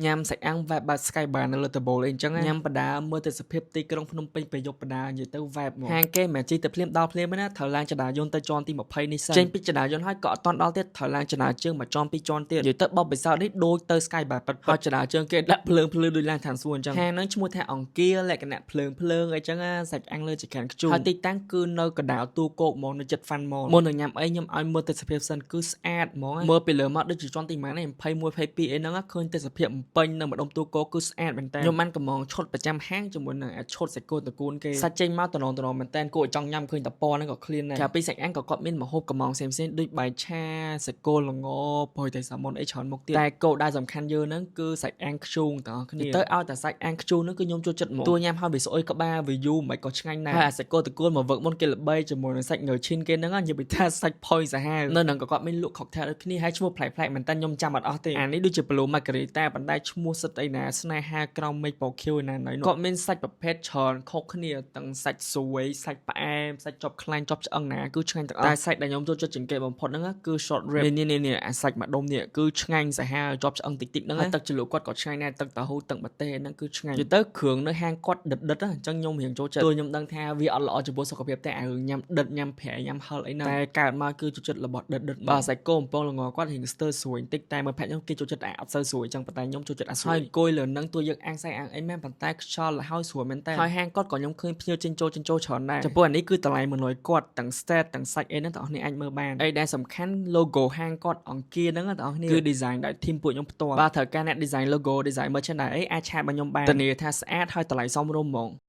ញ៉ាំសាច់អាំង vibe បែប Sky Bar នៅលើដំបូលអីអញ្ចឹងណាញ៉ាំបណ្ដាមើលទិដ្ឋភាពទីក្រុងភ្នំពេញពេលយប់បណ្ដានិយាយទៅ vibe ហ្មងហាងគេមិនមែនជិះទៅភ្លាមដល់ភ្លាមទេណាត្រូវឡើងចរាយន្តទៅជាន់ទី20នេះសិនចេញពីចរាយន្តហើយក៏អត់ទាន់ដល់ទៀតត្រូវឡើងចរាជើងមកជាន់2ជាន់ទៀតនិយាយទៅបបពិសោធន៍នេះដូចទៅ Sky Bar ពិតៗហើយចរាជើងគេដាក់ភ្លើងដូចឡើងឋានសួគ៌អញ្ចឹងហាងហ្នឹងឈ្មោះថាអង្គាលក្ខណៈភ្លើងអីចឹងណាសាច់អាំងលើចក្រានខ្ជូរហើយទីតាំងគឺនៅកណ្ដាលទូគោកហ្មងនៅចិត្ត Fun Mall មុននឹងញ៉ាំអីខ្ញុំឲ្យមើលទិដ្ឋភាពសិនគឺស្អាតហ្មងមើលពីលើមកដូចជាជាន់ទីម៉ានឯង21 22អីហ្នឹងឃើញទិដ្ឋភាពពេញនៅម្ដុំទូគោកគឺស្អាតមែនតើខ្ញុំបានកំងឈុតប្រចាំហាងជាមួយនឹងឈុតសាច់គោតកូនគេសាច់ចេញមកតំណមែនតើគួរឲ្យចង់ញ៉ាំឃើញតពណ៌ហ្នឹងក៏ clean ដែរក្រៅពីសាច់អាំងក៏គាត់មានម្ហូបកំងផ្សេងៗដូចបាយឆាសាច់គោល្ងប្រហុយត្រីសាម៉ុនអីច្រើនមុខទៀតតែគោលដៅសំខាន់យើងហ្នឹងគឺសាច់អាំងខ្ជូងទាំងអស់គ្នាទៅឲ្យតែសាច់អាំងខ្ជូងហ្នឹងគឺខ្ញុំចូលចិត្តហ្មងតួញ៉ាំហើយវាស្អុយក្បាលវាយូរមិនក៏ឆ្ងាញ់ដែរហើយសាច់គោតកូនមកវឹកមុនគេល្បីជាមួយនឹងសាច់ងើឈីនគេហ្នឹងនិយាយពីថាសាច់ផុយសាហាវនៅនឹងក៏គាត់មានលក់ cocktail ដូចគ្នាហើយឈ្មោះប្លែកៗមែនតើខ្ញុំចាំអត់អស់ទេអានេះដូចជា Blue Margarita ប៉ុន្តែឈ្មោះសិតអីណាស្នេហាក្រោមមេឃពណ៌ខៀវណាណៃគាត់មានសាច់ប្រភេទច្រើនខុសគ្នាទាំងសាច់ស្រួយសាច់ផ្អែមសាច់ជាប់ខ្លាញ់ជាប់ឆ្អឹងណាគឺឆ្ងាញ់ទាំងអស់តែសាច់ដែលខ្ញុំចូលចិត្តជាងគេបំផុតហ្នឹងគឺ short rib នេះអាសាច់ម្ដុំនេះគឺឆ្ងាញ់សាហាវជាប់ឆ្អឹងតិចៗហ្នឹងទឹកជ្រលក់គាត់ក៏ឆ្ងាញ់ដែរទឹកតាហ៊ូទឹកម្ទេសហ្នឹងគឺឆ្ងាញ់និយាយទៅគ្រឿងនៅហាងគាត់ដិតអញ្ចឹងខ្ញុំរៀងចូលចិត្តទោះខ្ញុំដឹងថាវាអត់ល្អចំពោះសុខភាពតែអារឿងញ៉ាំដិតញ៉ាំប្រៃញ៉ាំហឹលអីហ្នឹងតែកើតមកគឺចូលចិត្តរបស់ដិតបើសាច់គោបំពងល្ងគាត់រៀងស្ទើរស្រួយបន្តិចតែមើលផាក់ខ្ញុំគេចូលចិត្តអត់សូវស្រួយអញ្ចឹងប៉ុន្តែខ្ញុំចូលចិត្តអត់ស្រួយហើយអង្គុយលើហ្នឹងតួយើងអាំងសាច់អាំងអីមែនប៉ុន្តែខ្យល់ហើយស្រួលមែនតើហើយហាងគាត់ក៏ខ្ញុំឃើញភ្ញៀវចេញចូលច្រើនដែរចំពោះអានេះគឺតម្លៃ100គាត់ទាំង set ទាំងសាច់អីហ្នឹងទាំងអស់គ្នាអាចមើលបានអីដែលសំខាន់ logo ហាងគាត់អង្គាហ្នឹងទាំងអស់គ្នាគឺ design ដោយ team ពួកខ្ញុំផ្ទាល់បើត្រូវការអ្នក design logo design merchandise អីអាចឆាតមកខ្ញុំបានធានាថាស្អាតហើយតម្លៃសមរម្យហ្មង